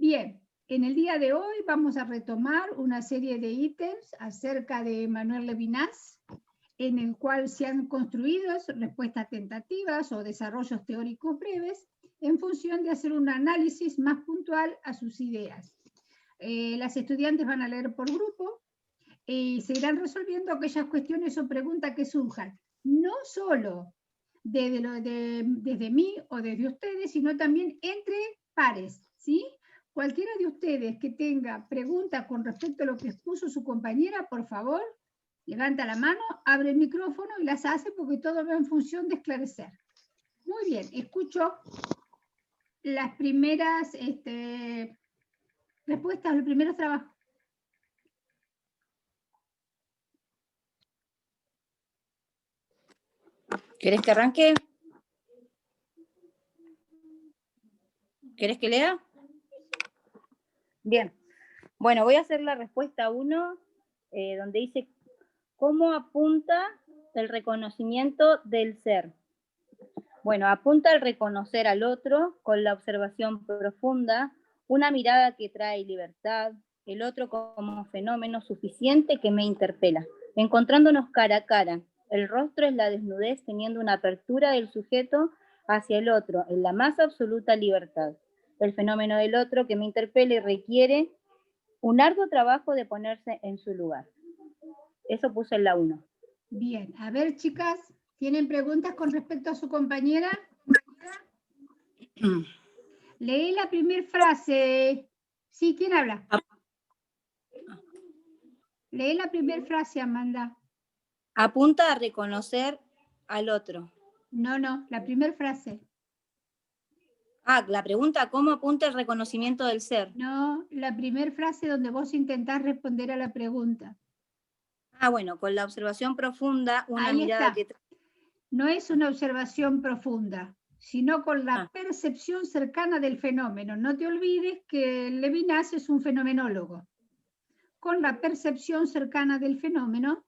Bien, en el día de hoy vamos a retomar una serie de ítems acerca de Emmanuel Levinas, en el cual se han construido respuestas tentativas o desarrollos teóricos breves en función de hacer un análisis más puntual a sus ideas. Las estudiantes van a leer por grupo y se irán resolviendo aquellas cuestiones o preguntas que surjan, no solo desde mí o desde ustedes, sino también entre pares, ¿sí? Cualquiera de ustedes que tenga preguntas con respecto a lo que expuso su compañera, por favor, levanta la mano, abre el micrófono y las hace porque todo va en función de esclarecer. Muy bien, escucho las primeras respuestas, los primeros trabajos. ¿Querés que arranque? ¿Querés que lea? Bien. Bueno, voy a hacer la respuesta 1, donde dice, ¿cómo apunta el reconocimiento del ser? Bueno, apunta al reconocer al otro con la observación profunda, una mirada que trae libertad, el otro como fenómeno suficiente que me interpela, encontrándonos cara a cara. El rostro es la desnudez teniendo una apertura del sujeto hacia el otro, en la más absoluta libertad. El fenómeno del otro que me interpela y requiere un arduo trabajo de ponerse en su lugar. Eso puse en la 1. Bien, a ver, chicas, ¿tienen preguntas con respecto a su compañera? Leí la primera frase. Sí, ¿quién habla? Leí la primera frase, Amanda. Apunta a reconocer al otro. No, la primera frase. La pregunta, ¿cómo apunta el reconocimiento del ser? No, la primera frase donde vos intentás responder a la pregunta. Bueno, con la observación profunda, una Ahí mirada está. que... No es una observación profunda, sino con la percepción cercana del fenómeno. No te olvides que Levinas es un fenomenólogo. Con la percepción cercana del fenómeno.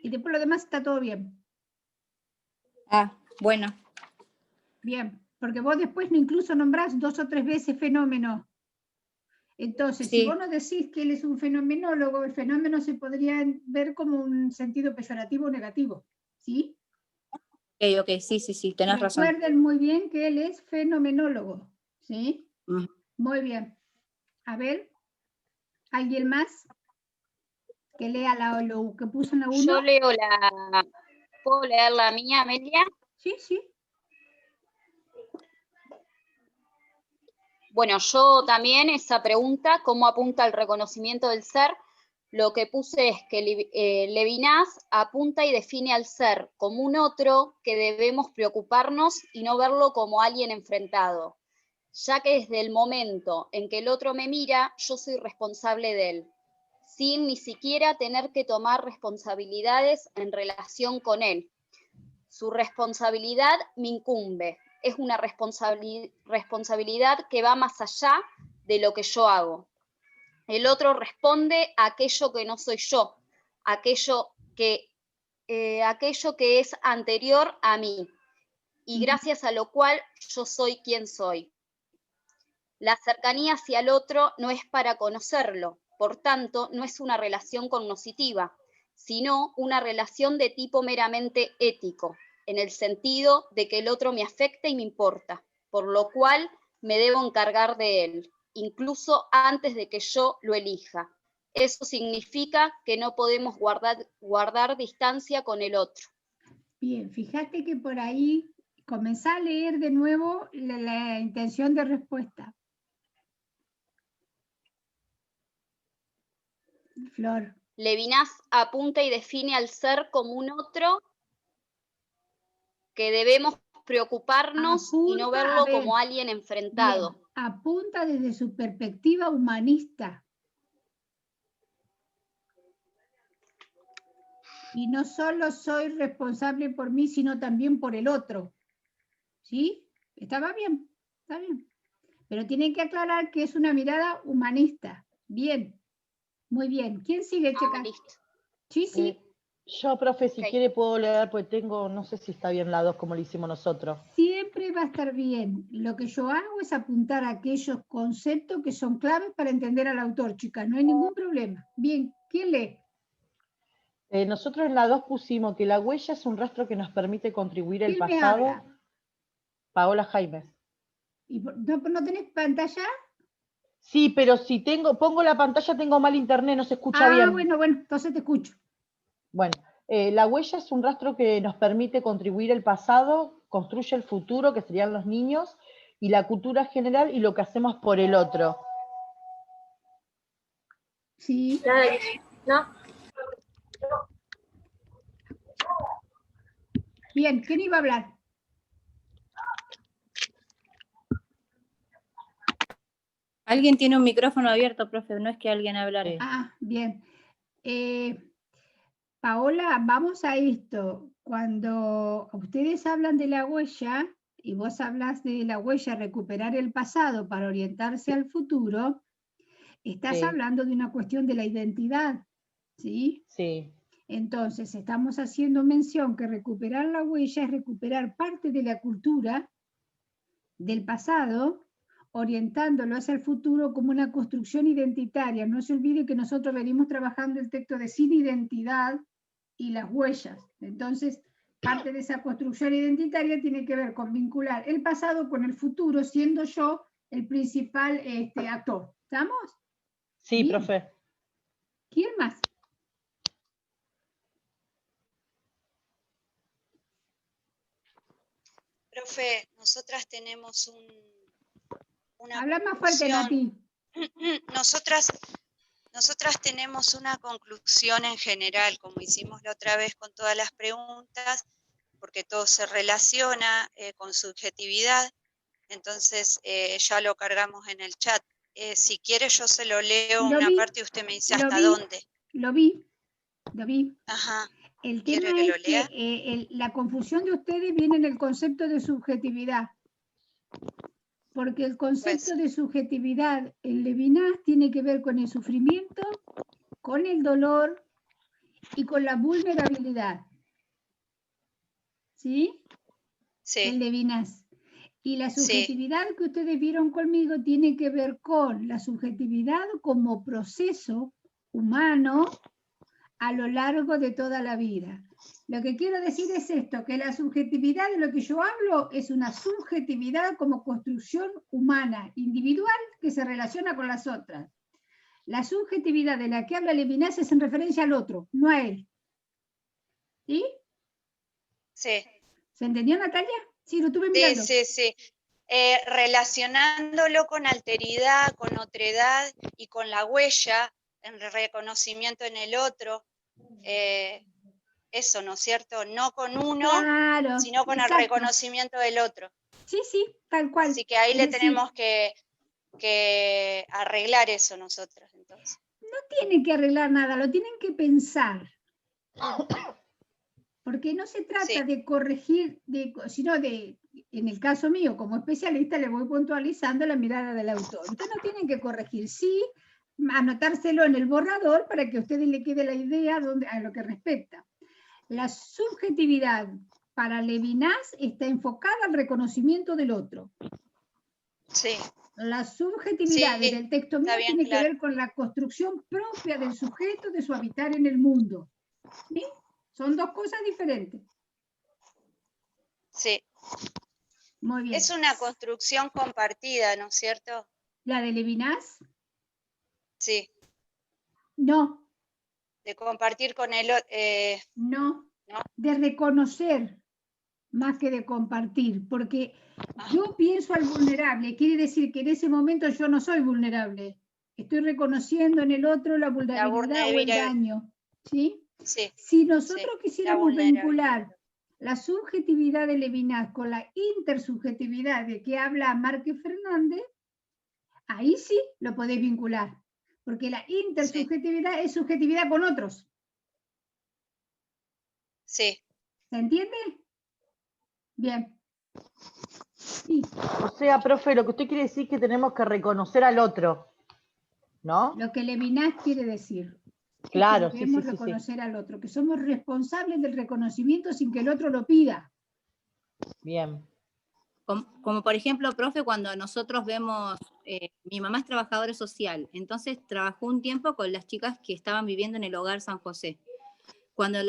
Y después lo demás está todo bien. Bueno. Bien, porque vos después incluso nombrás 2 o 3 veces fenómeno. Entonces, sí. Si vos no decís que él es un fenomenólogo, el fenómeno se podría ver como un sentido peyorativo o negativo, ¿sí? Ok, sí, tenés razón. Recuerden muy bien que él es fenomenólogo, ¿sí? Muy bien. A ver, ¿alguien más que lea lo que puso en la 1? Yo leo ¿Puedo leer la mía, Amelia? Sí. Bueno, yo también esa pregunta, ¿cómo apunta el reconocimiento del ser? Lo que puse es que Levinas apunta y define al ser como un otro que debemos preocuparnos y no verlo como alguien enfrentado, ya que desde el momento en que el otro me mira, yo soy responsable de él, sin ni siquiera tener que tomar responsabilidades en relación con él. Su responsabilidad me incumbe. Es una responsabilidad que va más allá de lo que yo hago. El otro responde a aquello que no soy yo, aquello que es anterior a mí, y gracias a lo cual yo soy quien soy. La cercanía hacia el otro no es para conocerlo, por tanto, no es una relación cognoscitiva, sino una relación de tipo meramente ético, en el sentido de que el otro me afecta y me importa, por lo cual me debo encargar de él, incluso antes de que yo lo elija. Eso significa que no podemos guardar distancia con el otro. Bien, fíjate que por ahí comenzá a leer de nuevo la intención de respuesta. Flor. Levinas apunta y define al ser como un otro que debemos preocuparnos y no verlo como alguien enfrentado. Bien, apunta desde su perspectiva humanista. Y no solo soy responsable por mí, sino también por el otro. ¿Sí? Estaba bien, está bien. Pero tienen que aclarar que es una mirada humanista. Bien, muy bien. ¿Quién sigue, chicas? Listo. Sí. Yo, profe, si quiere puedo leer, pues tengo, no sé si está bien la 2 como lo hicimos nosotros. siempre va a estar bien. Lo que yo hago es apuntar a aquellos conceptos que son claves para entender al autor, chicas. No hay ningún problema. Bien, ¿quién lee? Nosotros en la 2 pusimos que la huella es un rastro que nos permite contribuir al ¿Quién me pasado. habla? Paola Jaimes. ¿Y no tenés pantalla? Sí, pero si pongo la pantalla tengo mal internet, no se escucha bien. Bueno, entonces te escucho. Bueno, la huella es un rastro que nos permite contribuir al pasado, construye el futuro, que serían los niños, y la cultura general y lo que hacemos por el otro. Sí. ¿No? Bien, ¿quién iba a hablar? Alguien tiene un micrófono abierto, profe, no es que alguien hablara. Sí. Bien. Paola, vamos a esto. Cuando ustedes hablan de la huella, y vos hablas de la huella, recuperar el pasado para orientarse al futuro, estás Sí. hablando de una cuestión de la identidad, ¿sí? Sí. Entonces, estamos haciendo mención que recuperar la huella es recuperar parte de la cultura del pasado, orientándolo hacia el futuro como una construcción identitaria. No se olvide que nosotros venimos trabajando el texto de sin identidad y las huellas. Entonces, parte de esa construcción identitaria tiene que ver con vincular el pasado con el futuro, siendo yo el principal actor. ¿Estamos? Sí, Bien. profe. ¿Quién más? Profe, nosotras tenemos una Habla más fuerte, conclusión. Nati. Nosotras tenemos una conclusión en general, como hicimos la otra vez con todas las preguntas, porque todo se relaciona con subjetividad, entonces ya lo cargamos en el chat. Si quiere yo se lo leo una parte y usted me dice hasta dónde. Lo vi. Ajá. El ¿Quiere tema que es lo lea? que la confusión de ustedes viene en el concepto de subjetividad. Porque el concepto de subjetividad en Levinas tiene que ver con el sufrimiento, con el dolor y con la vulnerabilidad. ¿Sí? Sí. En Levinas. Y la subjetividad que ustedes vieron conmigo tiene que ver con la subjetividad como proceso humano a lo largo de toda la vida. Lo que quiero decir es esto, que la subjetividad de lo que yo hablo es una subjetividad como construcción humana, individual, que se relaciona con las otras. La subjetividad de la que habla Levinas es en referencia al otro, no a él. ¿Sí? Sí. ¿Se entendió, Natalia? Sí, lo estuve mirando. Sí. Relacionándolo con alteridad, con otredad y con la huella, en reconocimiento en el otro, eso, ¿no es cierto? No con uno, claro, sino con el reconocimiento del otro. Sí, tal cual. Así que ahí le tenemos que arreglar eso nosotros, entonces. No tienen que arreglar nada, lo tienen que pensar. Porque no se trata de corregir, sino de, en el caso mío, como especialista, le voy puntualizando la mirada del autor. Ustedes no tienen que corregir, sí, anotárselo en el borrador para que a ustedes le quede la idea a lo que respecta. La subjetividad para Levinas está enfocada al reconocimiento del otro. Sí. La subjetividad del texto mío tiene que ver con la construcción propia del sujeto, de su habitar en el mundo. ¿Sí? Son dos cosas diferentes. Sí. Muy bien. Es una construcción compartida, ¿no es cierto? ¿La de Levinas? Sí. No. De compartir con el otro. No, de reconocer más que de compartir, porque yo pienso al vulnerable, quiere decir que en ese momento yo no soy vulnerable. Estoy reconociendo en el otro la vulnerabilidad o el daño. ¿Sí? Sí, si nosotros quisiéramos vincular la subjetividad de Levinas con la intersubjetividad de que habla Márquez Fernández, ahí sí lo podéis vincular, porque la intersubjetividad es subjetividad con otros. Sí. ¿Se entiende? Bien. Sí. O sea, profe, lo que usted quiere decir es que tenemos que reconocer al otro, ¿no? Lo que Levinas quiere decir. Claro, que debemos reconocer al otro, que somos responsables del reconocimiento sin que el otro lo pida. Bien. Como por ejemplo, profe, cuando nosotros vemos, mi mamá es trabajadora social, entonces trabajó un tiempo con las chicas que estaban viviendo en el Hogar San José. Cuando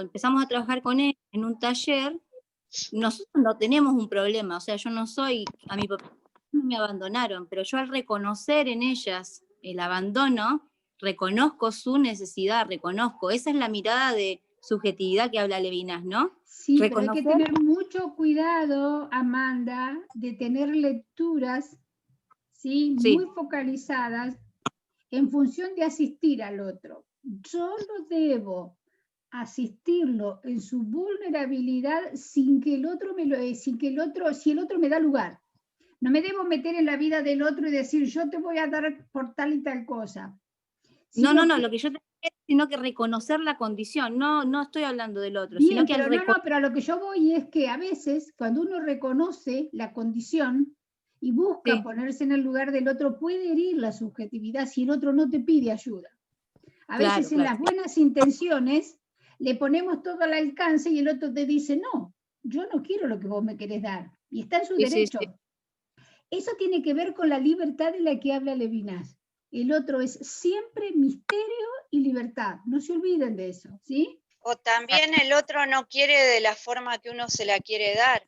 empezamos a trabajar con él en un taller, nosotros no tenemos un problema, o sea, yo no soy, a mi papá me abandonaron, pero yo al reconocer en ellas el abandono, reconozco su necesidad, esa es la mirada de subjetividad que habla Levinas, ¿no? Sí, pero hay que tener mucho cuidado, Amanda, de tener lecturas, ¿sí? Muy focalizadas en función de asistir al otro. Yo lo debo asistirlo en su vulnerabilidad sin que el otro si el otro me da lugar. No me debo meter en la vida del otro y decir, yo te voy a dar por tal y tal cosa. No, lo que yo te quiero, sino que reconocer la condición, no estoy hablando del otro. Bien, sino que pero a lo que yo voy es que a veces cuando uno reconoce la condición y busca ponerse en el lugar del otro, puede herir la subjetividad si el otro no te pide ayuda. A veces en las buenas intenciones le ponemos todo al alcance y el otro te dice, no, yo no quiero lo que vos me querés dar. Y está en su derecho. Sí. Eso tiene que ver con la libertad de la que habla Levinas. El otro es siempre misterio y libertad. No se olviden de eso, ¿sí? O también el otro no quiere de la forma que uno se la quiere dar.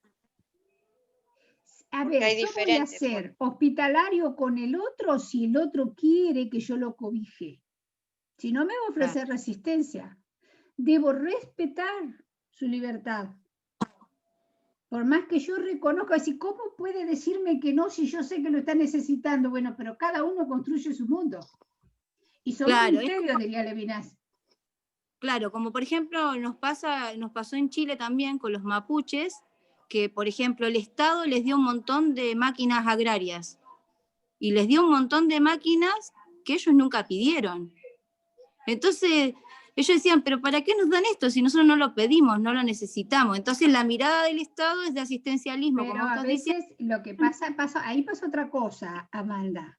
A ver, yo voy a ser hospitalario con el otro si el otro quiere que yo lo cobije. Si no, me va a ofrecer resistencia. Debo respetar su libertad. Por más que yo reconozca, así, ¿cómo puede decirme que no si yo sé que lo está necesitando? Bueno, pero cada uno construye su mundo. Y son misterios, diría Levinas. Claro, como por ejemplo nos pasó en Chile también con los mapuches, que por ejemplo el Estado les dio un montón de máquinas agrarias y les dio un montón de máquinas que ellos nunca pidieron. Entonces ellos decían, pero ¿para qué nos dan esto si nosotros no lo pedimos, no lo necesitamos? Entonces la mirada del Estado es de asistencialismo. Pero como a veces lo que ahí pasa otra cosa, Amanda.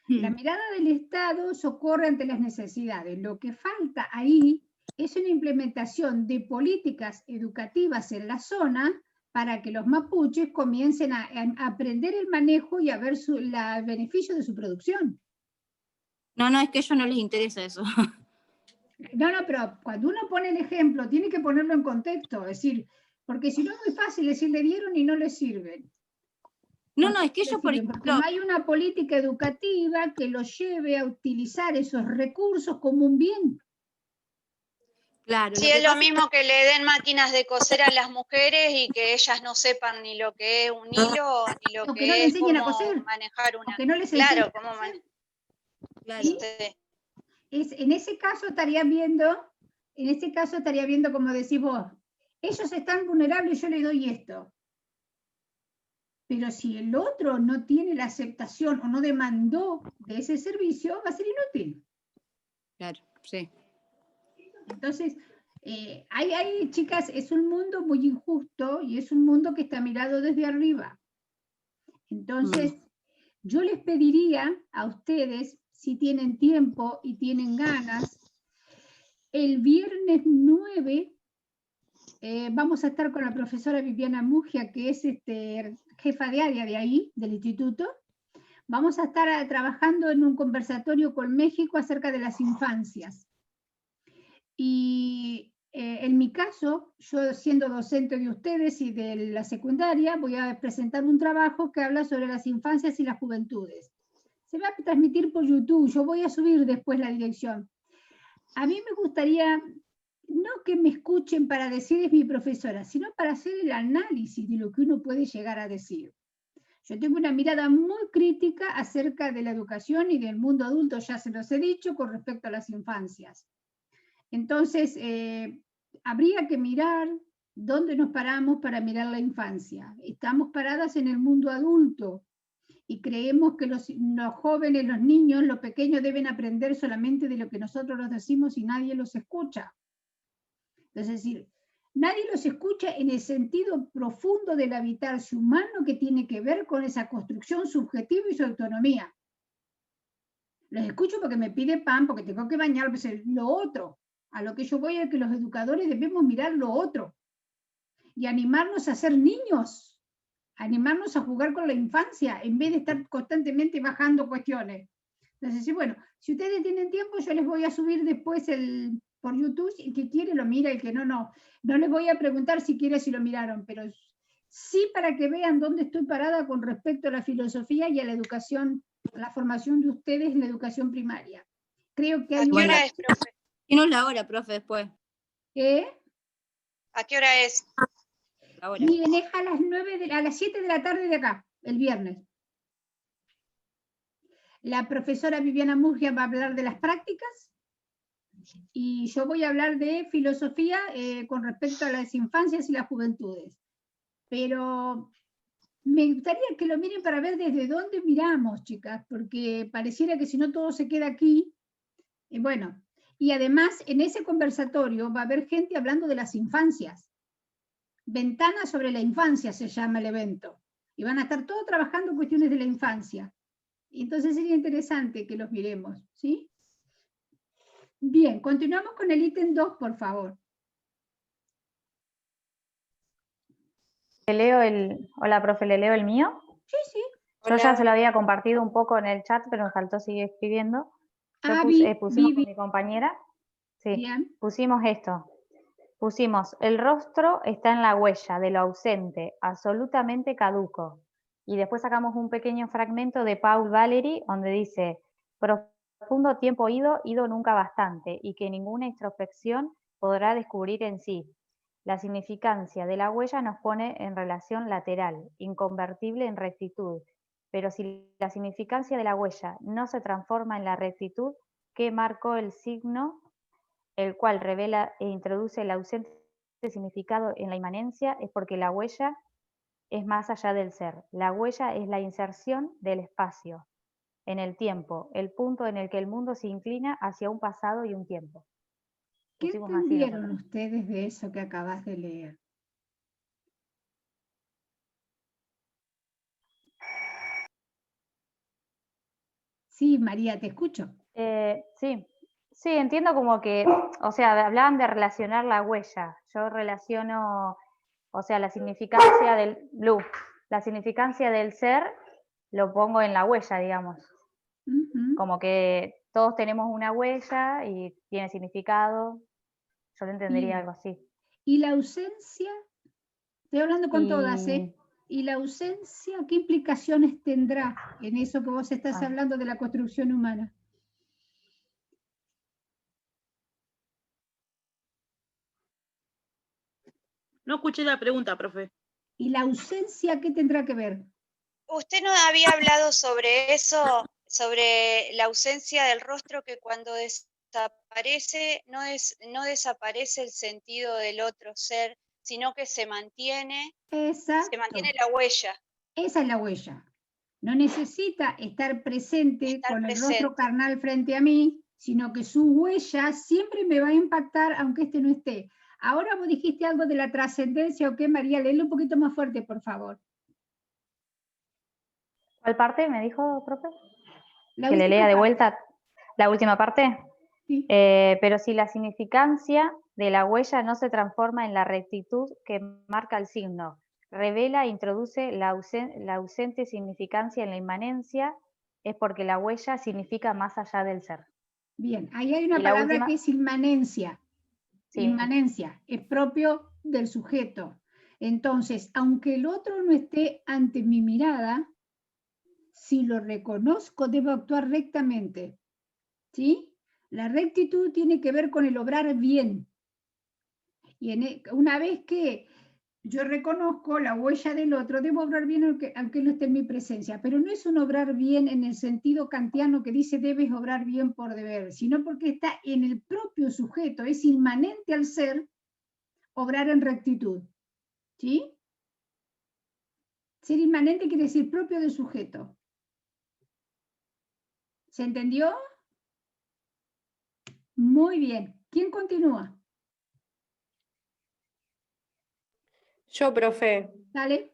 La mirada del Estado socorre ante las necesidades. Lo que falta ahí es una implementación de políticas educativas en la zona para que los mapuches comiencen a aprender el manejo y a ver el beneficio de su producción. No, es que a ellos no les interesa eso. No, pero cuando uno pone el ejemplo, tiene que ponerlo en contexto, es decir, porque si no es muy fácil decir le dieron y no le sirven. No, es que ellos, por ejemplo, porque no hay una política educativa que los lleve a utilizar esos recursos como un bien. Claro. Sí, es lo mismo que le den máquinas de coser a las mujeres y que ellas no sepan ni lo que es un hilo, ni lo que no es cómo manejar una... Que no les claro, cómo claro. En ese caso estaría viendo, como decís vos, ellos están vulnerables y yo les doy esto. Pero si el otro no tiene la aceptación o no demandó de ese servicio, va a ser inútil. Claro, sí. Entonces, chicas, es un mundo muy injusto y es un mundo que está mirado desde arriba. Entonces, yo les pediría a ustedes, si tienen tiempo y tienen ganas, el viernes 9 vamos a estar con la profesora Viviana Mugia, que es jefa de área de ahí, del instituto. Vamos a estar trabajando en un conversatorio con México acerca de las infancias. Y en mi caso, yo siendo docente de ustedes y de la secundaria, voy a presentar un trabajo que habla sobre las infancias y las juventudes. Se va a transmitir por YouTube, yo voy a subir después la dirección. A mí me gustaría, no que me escuchen para decir es mi profesora, sino para hacer el análisis de lo que uno puede llegar a decir. Yo tengo una mirada muy crítica acerca de la educación y del mundo adulto, ya se los he dicho, con respecto a las infancias. Entonces, habría que mirar dónde nos paramos para mirar la infancia. Estamos paradas en el mundo adulto y creemos que los jóvenes, los niños, los pequeños deben aprender solamente de lo que nosotros los decimos y nadie los escucha. Es decir, nadie los escucha en el sentido profundo del habitarse humano que tiene que ver con esa construcción subjetiva y su autonomía. Los escucho porque me pide pan, porque tengo que bañar, pues lo otro. A lo que yo voy es que los educadores debemos mirar lo otro y animarnos a ser niños, animarnos a jugar con la infancia, en vez de estar constantemente bajando cuestiones. Entonces, sí, bueno, si ustedes tienen tiempo, yo les voy a subir después por YouTube, el que quiere lo mira, el que no, no. No les voy a preguntar si quiere si lo miraron, pero sí para que vean dónde estoy parada con respecto a la filosofía y a la educación, a la formación de ustedes en la educación primaria. Creo que hay ¿A qué hora es, profe? Dinos la hora, profe, después. ¿A qué hora es? Ahora. Miren, es a las 7 de la tarde de acá, el viernes. La profesora Viviana Murgia va a hablar de las prácticas y yo voy a hablar de filosofía con respecto a las infancias y las juventudes. Pero me gustaría que lo miren para ver desde dónde miramos, chicas, porque pareciera que si no todo se queda aquí. Bueno, y además en ese conversatorio va a haber gente hablando de las infancias. Ventana sobre la infancia se llama el evento. Y van a estar todos trabajando cuestiones de la infancia. Entonces sería interesante que los miremos, ¿sí? Bien, continuamos con el ítem 2, por favor. Hola, profe, ¿le leo el mío? Sí, sí. Yo ya se lo había compartido un poco en el chat, pero me faltó seguir escribiendo. Pusimos con mi compañera, sí, bien. Pusimos esto. Pusimos, el rostro está en la huella de lo ausente, absolutamente caduco. Y después sacamos un pequeño fragmento de Paul Valéry, donde dice, profundo tiempo ido nunca bastante, y que ninguna introspección podrá descubrir en sí. La significancia de la huella nos pone en relación lateral, inconvertible en rectitud. Pero si la significancia de la huella no se transforma en la rectitud, ¿qué marcó el signo, el cual revela e introduce el ausente significado en la inmanencia? Es porque la huella es más allá del ser. La huella es la inserción del espacio en el tiempo, el punto en el que el mundo se inclina hacia un pasado y un tiempo. ¿Qué Pusimos entendieron así ustedes de eso que acabas de leer? Sí, María, te escucho. Sí, entiendo como que, o sea, hablaban de relacionar la huella. Yo relaciono, o sea, la significancia del ser lo pongo en la huella, digamos. Como que todos tenemos una huella y tiene significado. Yo lo entendería algo así. ¿Y la ausencia? Estoy hablando con todas, ¿eh? ¿Y la ausencia qué implicaciones tendrá en eso que vos estás hablando de la construcción humana? No escuché la pregunta, profe. ¿Y la ausencia qué tendrá que ver? Usted no había hablado sobre eso, sobre la ausencia del rostro, que cuando desaparece, no desaparece el sentido del otro ser, sino que se mantiene la huella. Esa es la huella. No necesita estar presente con el rostro carnal frente a mí, sino que su huella siempre me va a impactar aunque este no esté. Ahora vos dijiste algo de la trascendencia, ¿o qué, María? Léelo un poquito más fuerte, por favor. ¿Cuál parte me dijo, profe? Que le lea de vuelta la última parte. Sí. Pero si la significancia de la huella no se transforma en la rectitud que marca el signo, revela e introduce la ausente significancia en la inmanencia, es porque la huella significa más allá del ser. Bien, ahí hay una palabra que es inmanencia. Sí. Inmanencia, es propio del sujeto. Entonces, aunque el otro no esté ante mi mirada, si lo reconozco, debo actuar rectamente. ¿Sí? La rectitud tiene que ver con el obrar bien. Y una vez que yo reconozco la huella del otro, debo obrar bien aunque no esté en mi presencia, pero no es un obrar bien en el sentido kantiano que dice debes obrar bien por deber, sino porque está en el propio sujeto, es inmanente al ser obrar en rectitud. ¿Sí? Ser inmanente quiere decir propio del sujeto. ¿Se entendió? Muy bien. ¿Quién continúa? Yo, profe. Dale.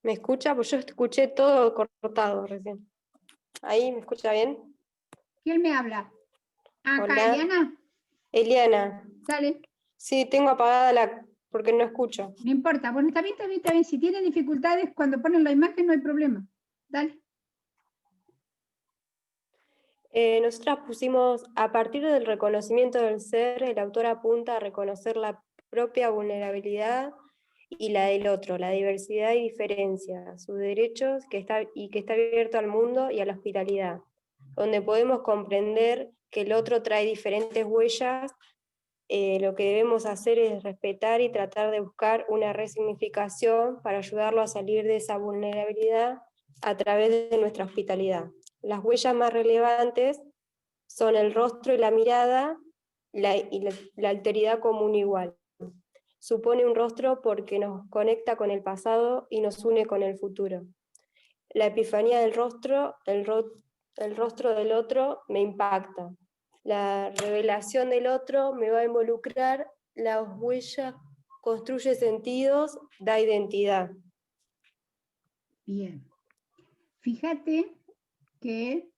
¿Me escucha? Pues yo escuché todo cortado recién. ¿Ahí me escucha bien? ¿Quién me habla? Acá, Hola. Eliana. Eliana. Dale. Sí, tengo apagada porque no escucho. No importa, bueno, está bien, está bien, está bien. Si tienen dificultades cuando ponen la imagen no hay problema. Dale. Nosotras pusimos, a partir del reconocimiento del ser, el autor apunta a reconocer la propia vulnerabilidad y la del otro, la diversidad y diferencia, sus derechos que está abierto al mundo y a la hospitalidad, donde podemos comprender que el otro trae diferentes huellas. Lo que debemos hacer es respetar y tratar de buscar una resignificación para ayudarlo a salir de esa vulnerabilidad a través de nuestra hospitalidad. Las huellas más relevantes son el rostro y la mirada, la alteridad como un igual. Supone un rostro porque nos conecta con el pasado y nos une con el futuro. La epifanía del rostro, el rostro del otro me impacta. La revelación del otro me va a involucrar, la huella construye sentidos, da identidad. Bien. Fíjate que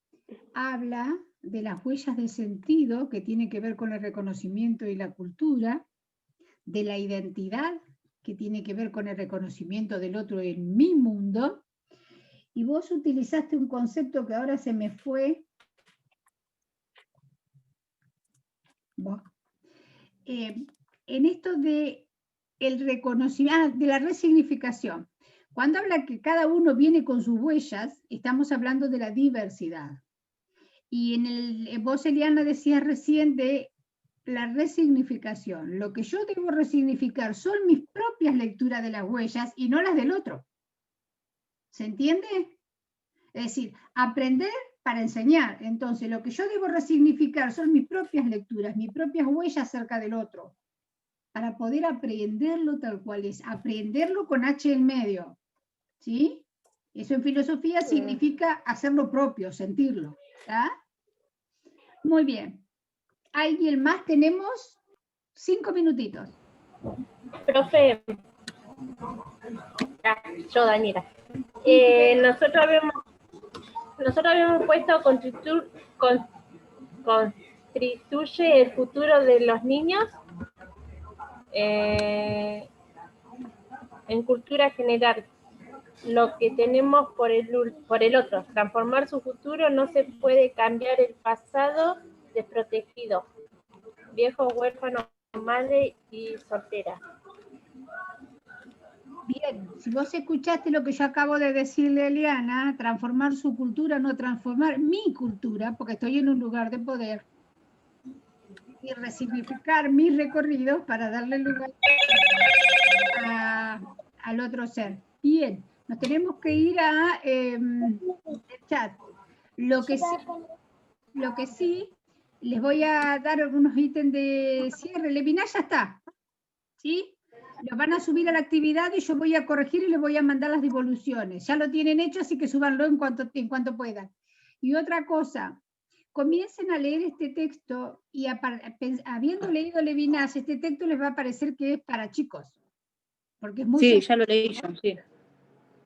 habla de las huellas de sentido que tiene que ver con el reconocimiento y la cultura, de la identidad que tiene que ver con el reconocimiento del otro en mi mundo, y vos utilizaste un concepto que ahora se me fue. Bueno, en esto de el reconocimiento, de la resignificación. Cuando habla que cada uno viene con sus huellas, estamos hablando de la diversidad. Y vos, Eliana, decías recién de la resignificación. Lo que yo debo resignificar son mis propias lecturas de las huellas y no las del otro. ¿Se entiende? Es decir, aprender para enseñar. Entonces, lo que yo debo resignificar son mis propias lecturas, mis propias huellas acerca del otro, para poder aprenderlo tal cual es, aprenderlo con H en medio. ¿Sí? Eso en filosofía significa hacerlo propio, sentirlo. ¿Tá? Muy bien. ¿Alguien más? Tenemos 5 minutitos. Profe, yo Daniela. Nosotros habíamos puesto constituye el futuro de los niños en cultura general. Lo que tenemos por el otro, transformar su futuro, no se puede cambiar el pasado desprotegido, viejo, huérfano, madre y soltera. Bien, si vos escuchaste lo que yo acabo de decirle a Eliana, transformar su cultura, no transformar mi cultura, porque estoy en un lugar de poder, y resignificar mis recorridos para darle lugar al otro ser. Bien, nos tenemos que ir a el chat. Lo que sí, les voy a dar algunos ítems de cierre. Leviná ya está, ¿sí? Lo van a subir a la actividad y yo voy a corregir y les voy a mandar las devoluciones. Ya lo tienen hecho, así que súbanlo en cuanto puedan. Y otra cosa, comiencen a leer este texto y habiendo leído Levinas, este texto les va a parecer que es para chicos. Porque es muy Sí, ya lo leí yo, sí.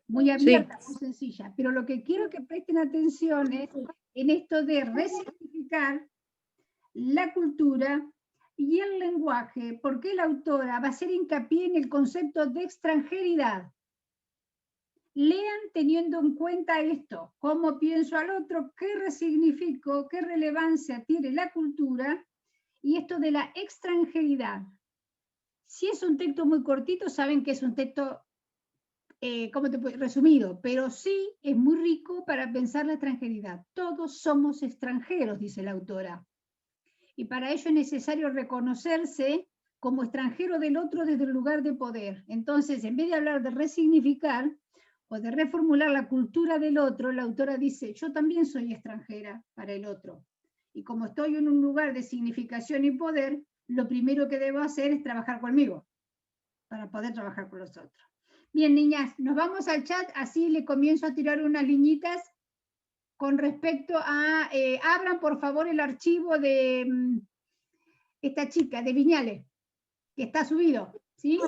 Muy abierta, muy sencilla. Pero lo que quiero que presten atención es en esto de resignificar la cultura y el lenguaje, porque la autora va a hacer hincapié en el concepto de extranjeridad. Lean teniendo en cuenta esto, cómo pienso al otro, qué resignifico, qué relevancia tiene la cultura y esto de la extranjeridad. Si es un texto muy cortito, saben que es un texto resumido, pero sí es muy rico para pensar la extranjeridad. Todos somos extranjeros, dice la autora. Y para ello es necesario reconocerse como extranjero del otro desde el lugar de poder. Entonces, en vez de hablar de resignificar o de reformular la cultura del otro, la autora dice, yo también soy extranjera para el otro. Y como estoy en un lugar de significación y poder, lo primero que debo hacer es trabajar conmigo, para poder trabajar con los otros. Bien, niñas, nos vamos al chat, así le comienzo a tirar unas liñitas con respecto a, abran por favor el archivo de esta chica, de Viñales, que está subido, ¿sí?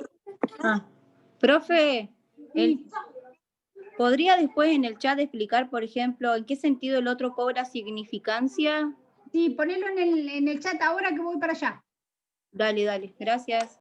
Profe, ¿podría después en el chat explicar, por ejemplo, en qué sentido el otro cobra significancia? Sí, ponelo en el chat ahora que voy para allá. Dale, gracias.